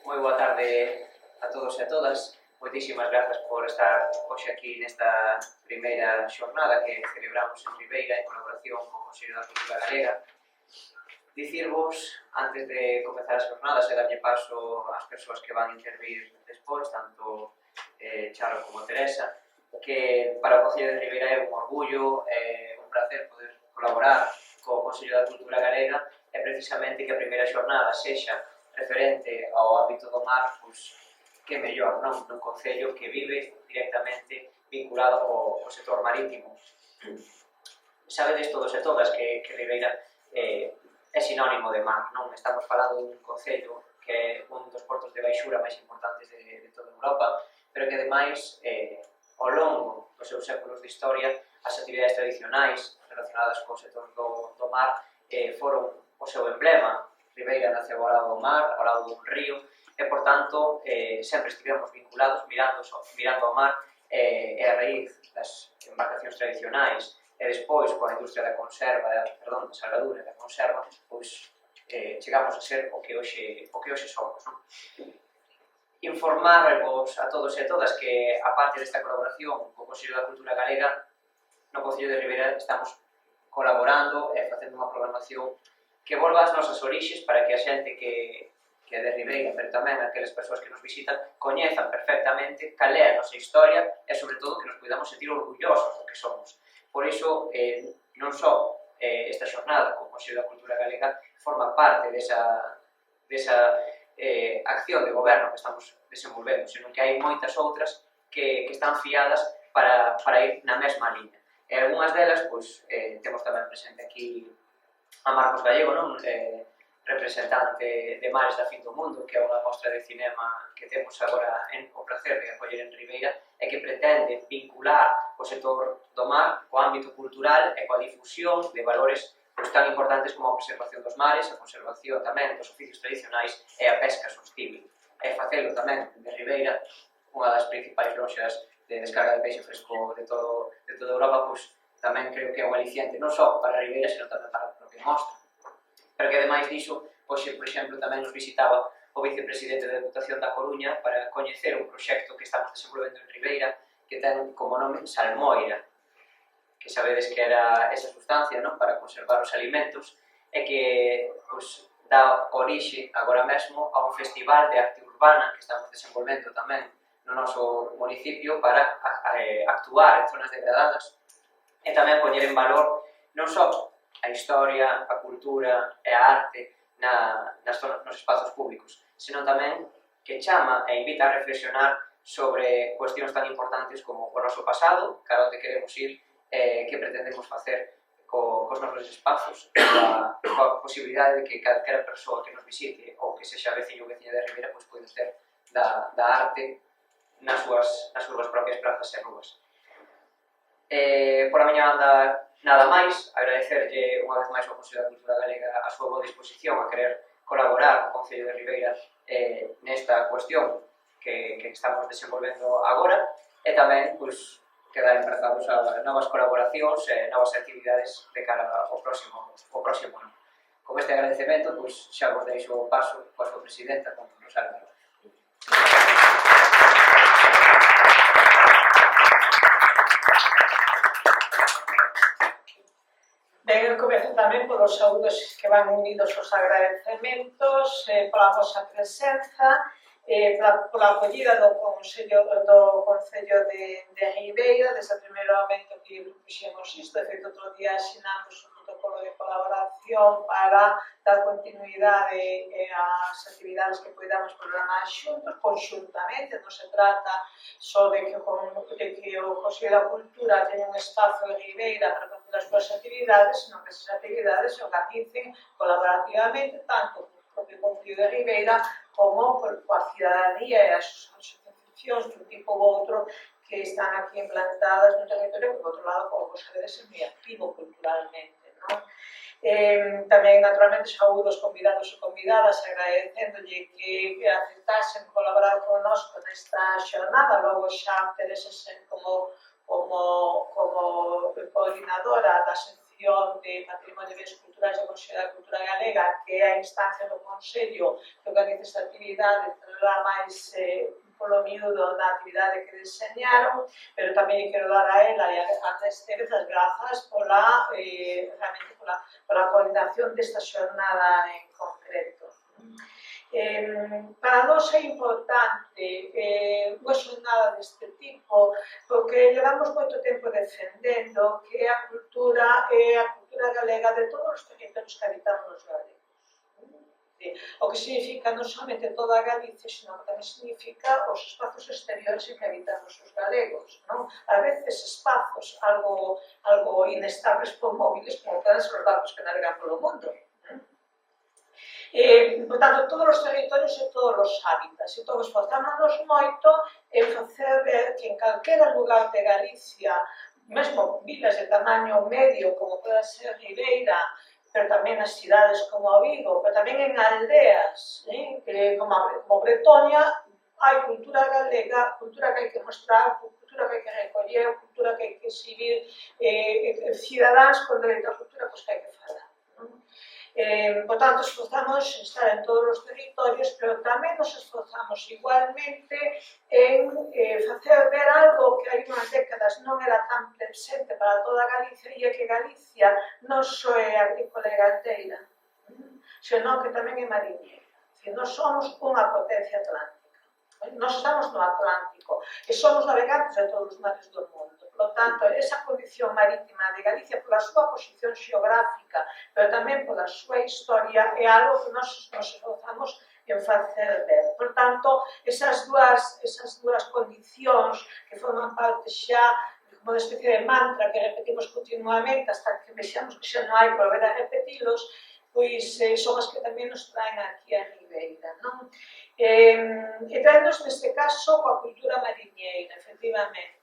Moi boa tarde a todos e a todas. Moitísimas grazas por estar hoxe aquí nesta primeira xornada que celebramos en Ribeira en colaboración co Consello da Cultura Galega. Dicirvos, antes de comezar as jornadas e darlle paso ás persoas que van intervir despois, tanto Charo como Teresa, que para o Concello de Ribeira é un orgullo e un placer poder colaborar co Consello da Cultura Galega e precisamente que a primeira xornada sexa referente ao ámbito do mar, pois que mellor, non? Nun concello que vive directamente vinculado ao sector marítimo. Sabedes todos e todas que Ribeira é sinónimo de mar, non? Estamos falando dun concello que é un dos portos de baixura máis importantes de toda Europa, pero que ademais, ao longo dos seus séculos de historia, as actividades tradicionais relacionadas co sector do mar foron o seu emblema. Ribeira naceu ao lado do mar, ao lado dun río, e, por tanto, sempre estivemos vinculados mirando ao mar e a raíz das embarcacións tradicionais e despois coa industria da conserva, da salgadura e da conserva, pois chegamos a ser o que hoxe somos, non? Informarvos a todos e a todas que, a parte desta colaboración co Consello da Cultura Galega, no Concello de Ribeira estamos colaborando e facendo unha programación que volva ás nosas orixes para que a xente que é de Ribeira, pero tamén aquelas persoas que nos visitan, coñezan perfectamente cal é a nosa historia e, sobre todo, que nos podamos sentir orgullosos do que somos. Por iso, non só esta xornada co Consello da Cultura Galega forma parte desa acción de goberno que estamos desenvolvendo, senón que hai moitas outras que están fiadas para ir na mesma liña. E algunhas delas, pois, temos tamén presente aquí a Marcos Gallego, non? Representante de Mares da Fin do Mundo, que é unha mostra de cinema que temos agora o placer de acoller en Ribeira e que pretende vincular o sector do mar co ámbito cultural e coa difusión de valores tan importantes como a preservación dos mares, a conservación tamén dos oficios tradicionais e a pesca sostible. E facelo tamén de Ribeira, unha das principais loxas de descarga de peixe fresco de toda Europa, pois tamén creo que é un aliciente non só para Ribeira, senón tamén para a propia mostra. Pero que, ademais diso, hoxe, por exemplo, tamén nos visitaba o vicepresidente da Deputación da Coruña para coñecer un proxecto que estamos desenvolvendo en Ribeira que ten como nome Salmoira, que sabedes que era esa sustancia, non?, para conservar os alimentos e que dá orixe agora mesmo a un festival de arte urbana que estamos desenvolvendo tamén no noso municipio para actuar en zonas degradadas e tamén poñer en valor non só a historia, a cultura e a arte nos espazos públicos, senón tamén que chama e invita a reflexionar sobre cuestións tan importantes como o noso pasado, cara onde queremos ir, que pretendemos facer cos nosos espazos, coa posibilidade de que calquera persoa que nos visite ou que sexa veciño ou veciña de Ribeira poida ter da arte nas súas propias plazas e rúas. Por a miña banda, nada máis, agradecerlle unha vez máis ao Consello da Cultura Galega a súa boa disposición a querer colaborar co Concello de Ribeira nesta cuestión que estamos desenvolvendo agora e tamén quedar emprazados a novas colaboracións e novas actividades de cara ao próximo ano. Con este agradecemento, xa vos deixo o paso coa súa presidenta, con Rosalba. Ben, eu comezo tamén polos saúdos que van unidos aos agradecementos, pola vosa presenza, pola acollida do Concello de Ribeira, desde o primeiro momento que puxemos isto. De feito, outro día asinamos un protocolo de colaboración para dar continuidade ás actividades que podamos programar xuntos, conxuntamente. Non se trata só de que o Consello da Cultura teña un espazo en Ribeira para facer as súas actividades, senón que esas actividades se organicen colaborativamente, tanto co propio Concello de Ribeira como coa cidadanía e as asociacións dun tipo ou outro que están aquí implantadas no territorio, que, por outro lado, como vos sabedes, é moi activo culturalmente, non? Tamén, naturalmente, saúdo os convidados e convidadas, agradecéndolle que aceptasen colaborar connosco nesta xornada. Logo xa Teresa como coordinadora da sección de Patrimonio e Bens Culturais do Consello da Cultura Galega, que é a instancia do Consello que organiza esta actividade, dar máis polo miúdo da actividade que deseñaron, pero tamén quero dar a ela e a Estevez as grazas realmente pola coordinación desta xornada en concreto. Para nós é importante unha xornada deste tipo porque levamos moito tempo defendendo que a cultura galega de todos os territorios que habitamos os galegos. O que significa non somente toda a Galicia, sino que tamén significa os espazos exteriores en que habitamos os galegos, non? A veces espazos algo inestables por móviles, como poden ser os barcos que navegan polo mundo. Por tanto, todos os territorios e todos os hábitats. Entón, esforzámonos moito en facer ver que en calquera lugar de Galicia, mesmo vilas de tamaño medio, como pode ser Ribeira, pero tamén nas cidades como Vigo, pero tamén en aldeas, como Bretonia, hai cultura galega, cultura que hai que mostrar, cultura que hai que recoller, cultura que hai que exhibir, cidadáns con dereito a cultura, pois que hai que falar. Por tanto, esforzamos en estar en todos os territorios, pero tamén nos esforzamos igualmente en facer ver algo que hai unhas décadas non era tan presente para toda Galicia, e é que Galicia non só é agrícola e gandeira, senón que tamén é mariñeira. Nós somos unha potencia atlántica. Nós estamos no Atlántico e somos navegantes de todos os mares do mundo. Por tanto, esa condición marítima de Galicia, pola súa posición xeográfica, pero tamén pola súa historia, é algo que nós nos esforzamos en facer ver. Por tanto, esas dúas condicións que forman parte xa como unha especie de mantra que repetimos continuamente hasta que vexamos que xa non hai que volver a repetilos, pois son as que tamén nos traen aquí a Ribeira, non? E traemos neste caso coa cultura mariñeira, efectivamente.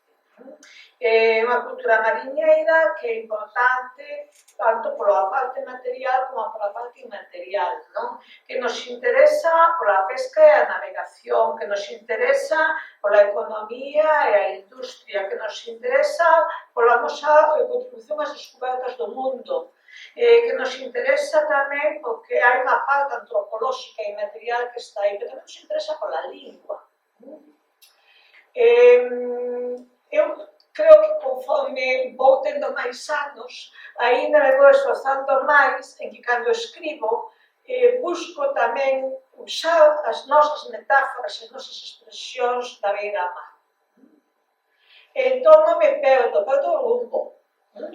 É unha cultura mariñeira que é importante tanto pola parte material como pola parte inmaterial, non? Que nos interesa pola pesca e a navegación, que nos interesa pola economía e a industria, que nos interesa pola nosa contribución ás descobertas do mundo, que nos interesa tamén porque hai unha parte antropolóxica e material que está aí, pero tamén nos interesa pola lingua. Eu creo que conforme vou tendo máis anos, ainda me vou esforzando máis en que cando escribo busco tamén usar as nosas metáforas e as nosas expresións da beira-mar. Entón non me perdo o rumbo.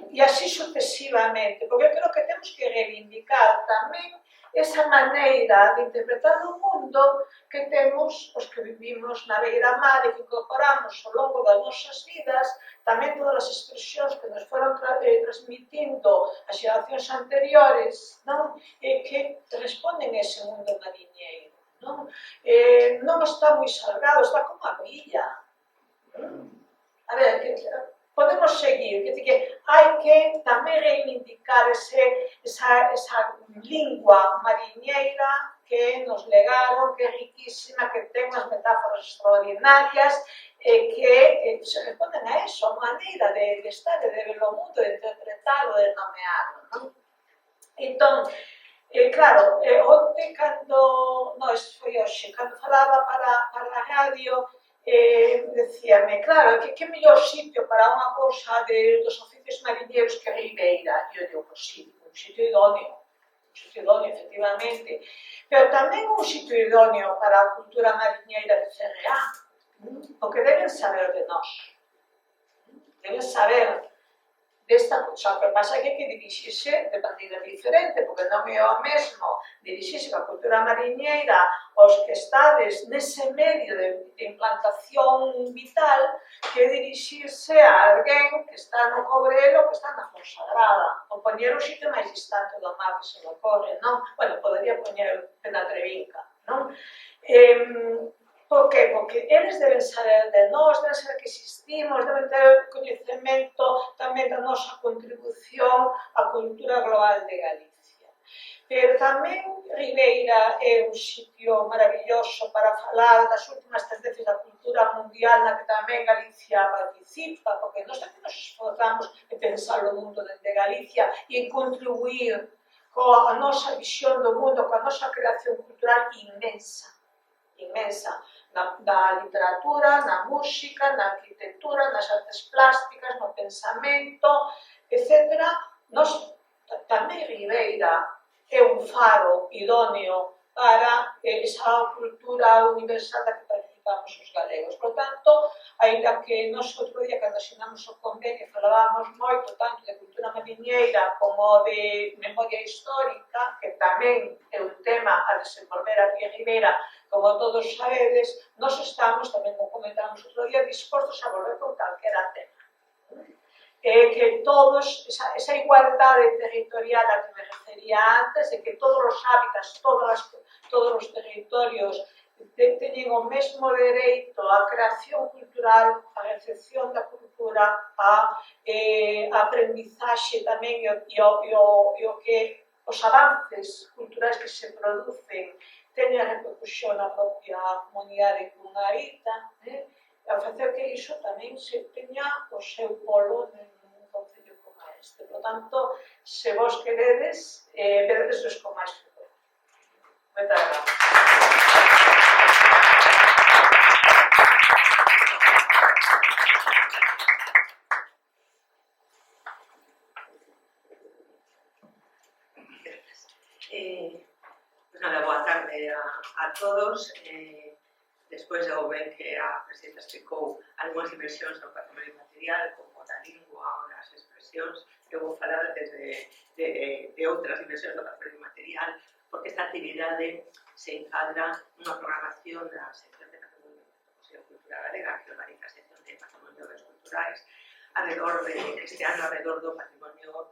E así sucesivamente, porque eu creo que temos que reivindicar tamén esa maneira de interpretar o mundo que temos os que vivimos na beira-mar e que incorporamos ao longo das nosas vidas tamén todas as expresións que nos foron transmitindo as xeracións anteriores, non? Que responden a ese mundo mariñeiro, non? Non está moi salgado, está como a villa. A ver, podemos seguir, que hai que tamén reivindicar esa lingua mariñeira que nos legaron, que é riquísima, que ten unhas metáforas extraordinarias e que se responden a eso, a maneira de estar, de ver o mundo, de interpretarlo, de nomearlo, non? Entón, claro, onte cando, non, isto foi hoxe, cando falaba para a radio, decíame, claro, que mellor sitio para unha cousa dos oficios mariñeiros que Ribeira. E eu digo, pois sí, un sitio idóneo, efectivamente, pero tamén un sitio idóneo para a cultura mariñeira de CRA, porque deben saber de nós, deben saber desta cousa, que pasa que hai que dirixirse de maneira diferente, porque non é o mesmo dirixirse a cultura mariñeira aos que estades nese medio de implantación vital que dirixirse a alguén que está no Cobrelo, que está na Fonsagrada, ou poñer un sitio máis distante do mar que se me ocorre, non? Bueno, podería poñer Penatrevinca, non? Por qué? Porque eles deben saber de nós, deben saber que existimos, deben ter coñecemento tamén da nosa contribución á cultura global de Galicia. Pero tamén Ribeira é un sitio maravilloso para falar das últimas tendencias da cultura mundial na que tamén Galicia participa, porque nós tamén nos esforzamos en pensar o mundo dende Galicia e en contribuir coa nosa visión do mundo, coa nosa creación cultural inmensa. inmensa, na literatura, na música, na arquitectura, nas artes plásticas, no pensamento, etc. Nos tamén Ribeira é un faro idóneo para esa cultura universal da que participamos os galegos. Por tanto, ainda que nós outro día, cando asinamos o convenio, falábamos moito tanto de cultura mariñeira como de memoria histórica, que tamén é un tema a desenvolver aquí en Ribeira, como todos sabedes, nós estamos, tamén como comentamos outro día, dispostos a volver con calquera tema. Que todos, esa igualdade territorial a que me refería antes, de que todos os hábitats, todos os territorios teñen o mesmo dereito á creación cultural, á recepción da cultura, á aprendizaxe tamén e o que os avances culturais que se producen teñen repercusión na propia comunidade cungarita, a facer que iso tamén se teña o seu polo nun concello como este. Por tanto, se vos queredes, veredes con máis frecuencia. Moitas gracias. Pues nada, boa tarde a todos. Despois de ver que a presidenta explicou algunhas dimensións do patrimonio material, como da lingua ou das expresións, eu vou falar de outras dimensións do patrimonio material, porque esta actividade se enquadra nunha programación da sección de patrimonio da Museo de Cultura Galega, que organiza a sección de patrimonio de culturais, este ano alrededor do patrimonio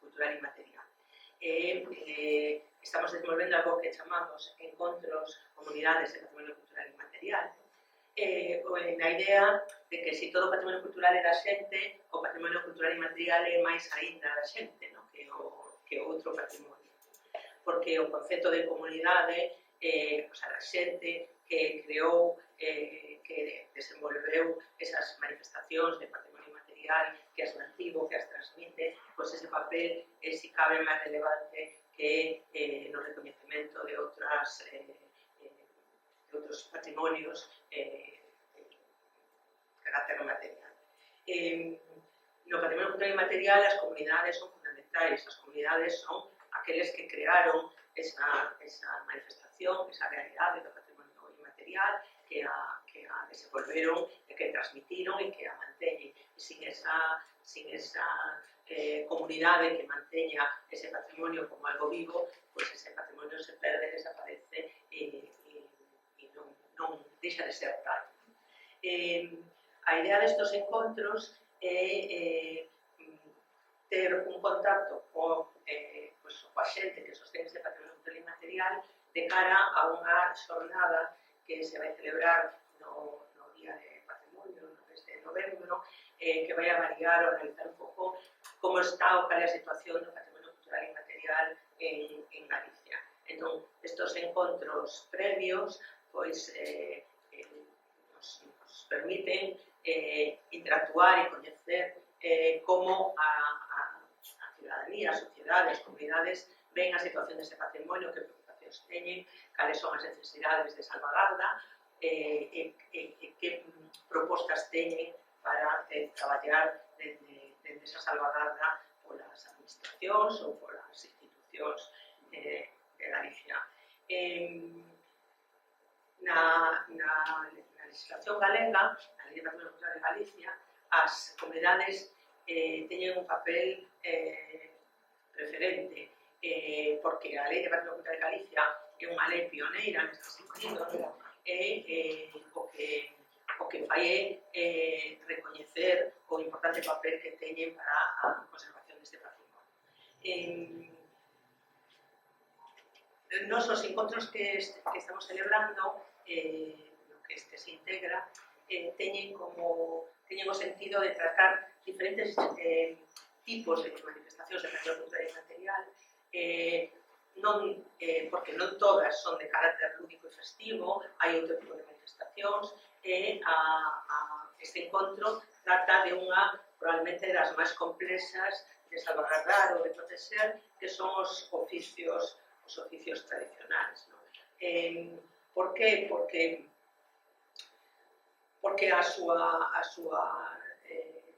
cultural e material. Estamos desenvolvendo algo que chamamos encontros comunidades de patrimonio cultural e material, na idea de que se todo o patrimonio cultural é da xente, o patrimonio cultural e material é máis aínda da xente, no? que outro patrimonio. Porque o concepto de comunidade, a xente que creou, que desenvolveu esas manifestacións de patrimonio material, que as mantivo, que as transmite, pois ese papel é, si cabe, máis relevante que no reconhecimento de outros patrimonios de carácter material. No patrimonio cultural e material, as comunidades son fundamentais. As comunidades son aqueles que crearon esa manifestación, esa realidade do patrimonio inmaterial, que a desenvolveron, que transmitiron e que a manteñen. E sin esa comunidade que manteña ese patrimonio como algo vivo, pois ese patrimonio se perde, desaparece e non deixa de ser tal. A idea destos encontros é ter un contacto coa xente que sostén este patrimonio cultural e material de cara a unha xornada que se vai celebrar no Día de Patrimonio, no mes de novembro, que vai a variar ou analizar un pouco como está ou cal é a situación do patrimonio cultural e material en Galicia. Entón, estes encontros previos pois nos permiten interactuar e coñecer como a ciudadanía, a sociedade, as comunidades ven a situación deste patrimonio, que preocupacións teñen, cales son as necesidades de salvagarda e que propostas teñen para traballar desde esa salvagarda polas administracións ou polas institucións de Galicia. Na legislación galega, na Lei de Patrimonio Cultural de Galicia, as comunidades teñen un papel preferente, porque a Lei de Patrimonio Cultural de Galicia é unha lei pioneira neste sentido, e o que fai é recoñecer o importante papel que teñen para a conservación deste patrimonio. Nos os encontros que estamos celebrando, no que este se integra, teñen o sentido de tratar diferentes tipos de manifestacións de patrimonio cultural e material, porque non todas son de carácter lúdico e festivo, hai outro tipo de manifestacións, e este encontro trata de unha, probablemente, das máis complexas de salvaguardar ou de proteger, que son os oficios tradicionais. Por que? Porque a súa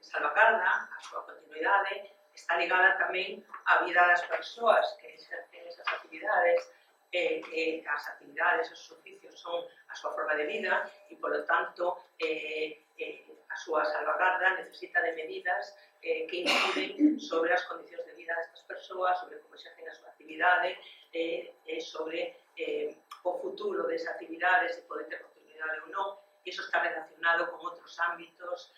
salvagarda, a súa continuidade, está ligada tamén á vida das persoas que exercen esas actividades, que as actividades, os oficios son a súa forma de vida e, polo tanto, a súa salvagarda necesita de medidas que inciden sobre as condicións de vida destas persoas, sobre como exercen a súa actividade, sobre o futuro desa actividade, se pode ter continuidade ou non. Iso está relacionado con outros ámbitos,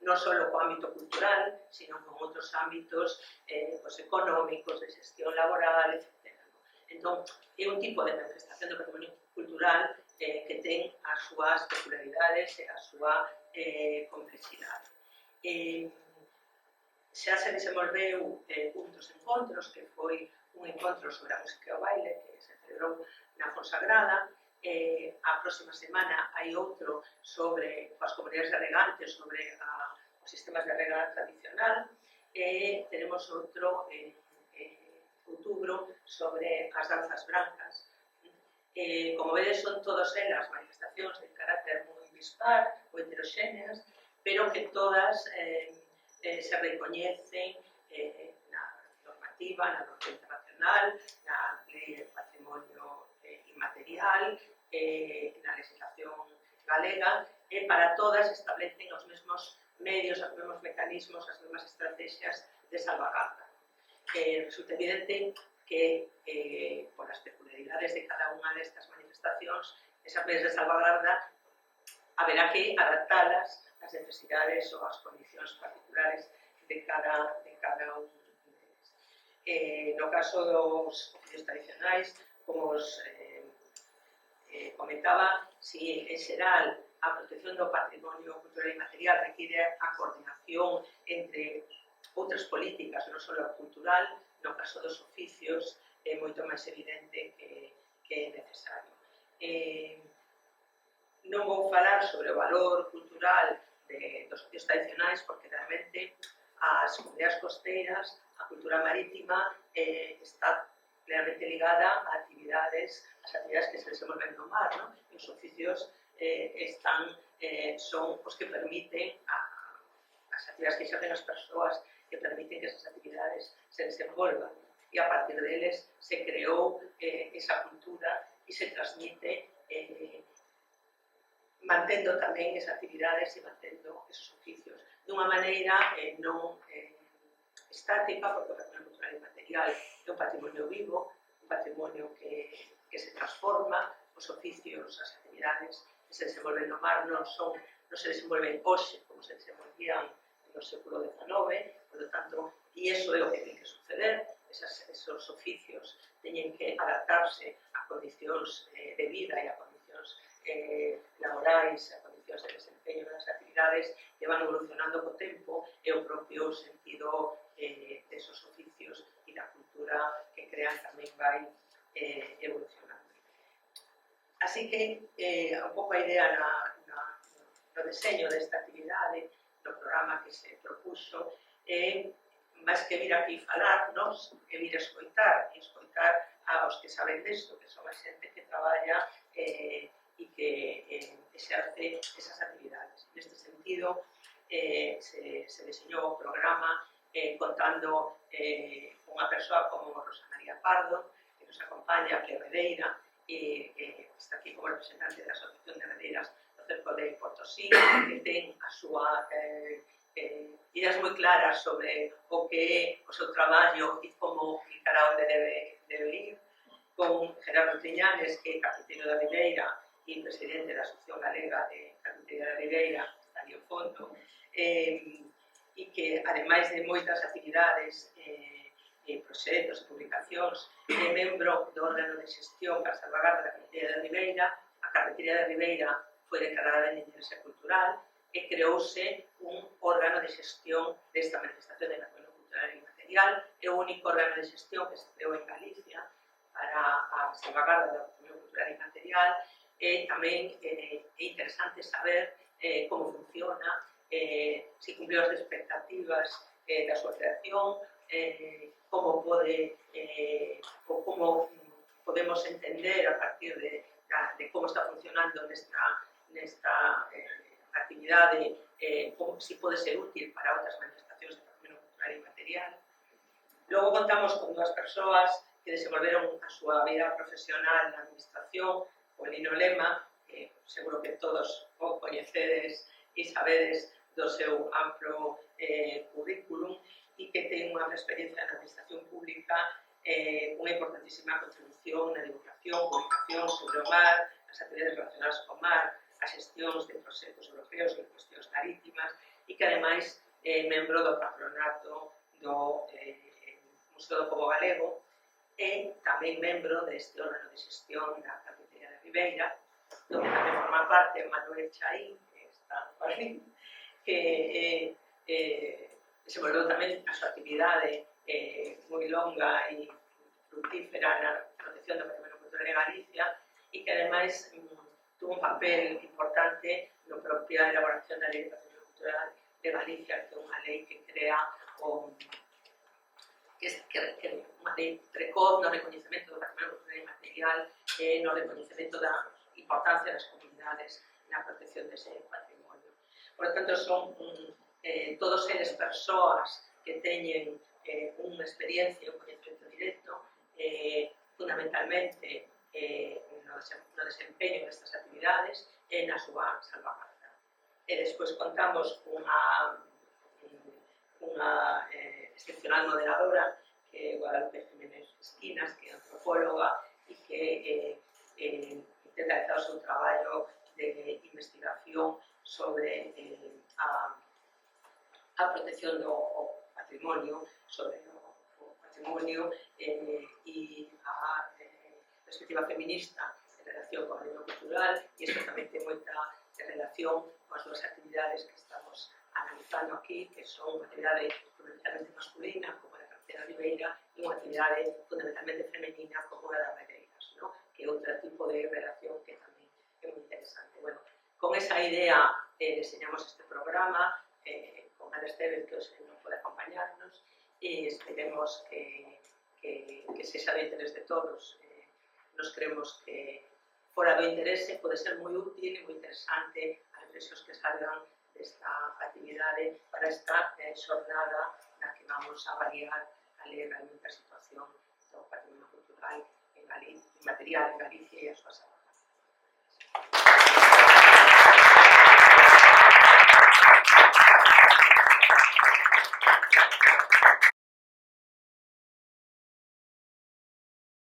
non só co ámbito cultural, sino con outros ámbitos económicos, de xestión laboral, etc. Entón, é un tipo de manifestación do patrimonio cultural que ten as súas peculiaridades e a súa complexidade. Xa se desenvolveu un dos encontros, que foi un encontro sobre a música e o baile, que se celebrou na Fonsagrada. A próxima semana hai outro sobre as comunidades de regantes, sobre os sistemas de rega tradicional. Tenemos outro en outubro sobre as danzas brancas. Como vedes, son todas elas manifestacións de carácter moi dispar ou heteroxéneas, pero que todas se recoñecen na normativa, na norma internacional, na lei de patrimonio inmaterial, na legislación galega, e para todas establecen os mesmos medios, os mesmos mecanismos, as mesmas estrategias de salvagarda. Resulta evidente que, por as peculiaridades de cada unha destas manifestacións, esas medidas de salvagarda haberá que adaptalas ás necesidades ou ás condicións particulares de cada un deles. No caso dos oficios tradicionais, como os comentaba, si en xeral a protección do patrimonio cultural e material require a coordinación entre outras políticas, non só a cultural, no caso dos oficios é moito máis evidente que é necesario. Non vou falar sobre o valor cultural dos oficios tradicionais porque realmente as comunidades costeiras, a cultura marítima está plenamente ligada a actividades que se desenvolven no mar, ¿no? E os oficios son os que permiten as actividades que exercen as persoas, que permiten que esas actividades se desenvolvan. E a partir deles se creou esa cultura e se transmite mantendo tamén esas actividades e mantendo esos oficios dunha maneira non estática, porque o patrimonio cultural e material é un patrimonio vivo, un patrimonio que se transforma, os oficios, as actividades que se desenvolven no mar non se desenvolven hoxe como se desenvolvían no século XIX, por lo tanto, e iso é o que ten que suceder, esos oficios teñen que adaptarse a condicións de vida e a condicións laborais, a condicións de desempeño das actividades que van evolucionando co tempo e o propio sentido desos oficios e da cultura que crean tamén vai evolucionando. Así que un pouco a idea no deseño desta actividade, no programa que se propuxo, máis que vir aquí falarnos, é vir escoitar aos que saben desto, que son a xente que traballa e que exerce esas actividades. Neste sentido, se diseñou o programa contando unha persoa como Rosa María Pardo, que nos acompaña, que é redeira, e está aquí como representante da Asociación de Redeiras do Cerco de Potosí, que ten a súa ideas moi claras sobre o que é o seu traballo e como e cara onde debe ir, con Gerardo Triñanes, que é capitán da Ribeira e presidente da Asociación Galega de Carpintería da Ribeira, está ali ao fondo, e que, ademais de moitas actividades proxectos e publicacións, é membro do órgano de xestión para salvagarda da Carpintería da Ribeira. A Carpintería da Ribeira foi declarada de interese cultural e creouse un órgano de xestión desta manifestación de patrimonio cultural e material. É o único órgano de xestión que se creou en Galicia para a salvagarda do patrimonio cultural e material. E tamén é interesante saber como funciona, se cumpliu as expectativas da súa creación, como podemos entender a partir de como está funcionando nesta actividade, si pode ser útil para outras manifestacións de patrimonio cultural e material. Logo contamos con 2 persoas que desenvolveron a súa vida profesional na administración, o Lino Lema, que seguro que todos o coñecedes e sabedes do seu amplo currículum e que ten unha experiencia na administración pública, unha importantísima contribución na divulgación, publicación sobre o mar, as actividades relacionadas co mar, as xestións de proxectos europeos e cuestións marítimas e que ademais é membro do patronato do Museo do Pobo Galego e tamén membro deste órgano de xestión da Cafetería de Ribeira, donde tamén forma parte Manuel Chaín, que está por aquí, que desenvolveu tamén a súa actividade moi longa e fructífera na protección do patrimonio cultural de Galicia e que ademais tuvo un papel importante na propia elaboración da Lei de Patrimonio Cultural de Galicia, que é unha lei que crea unha lei precoz no recoñecemento do patrimonio cultural e material e no recoñecemento da importancia das comunidades na protección dese patrimonio. Por lo tanto, son todos eles persoas que teñen unha experiencia e un coñecemento directo, fundamentalmente no desempeño destas actividades e na súa salvaguarda. E despois contamos unha excepcional moderadora, que é Guadalupe Jiménez Esquinas, que é antropóloga e que intenta realizar o seu traballo de investigación sobre a protección do patrimonio, sobre o patrimonio e a perspectiva feminista en relación con o patrimonio cultural, e isto tamén ten moita relación con as dúas actividades que estamos analizando aquí, que son unha actividade fundamentalmente masculina, como a da Cafetería de Ribeira, e unha actividade fundamentalmente femenina, como a das Regueiras, ¿no? Que é outro tipo de relación que tamén é moi interesante. Bueno, con esa idea diseñamos este programa, con Ana Esteve, que hoxe non pode acompañarnos, e esperemos que sexa de interés de todos. Nos creemos que fora do interese pode ser moi útil e moi interesante as reflexións que salgan desta actividade para esta xornada na que vamos a avaliar a ler realmente a situación do patrimonio cultural en Galicia, material en Galicia e as súas salvaguardas.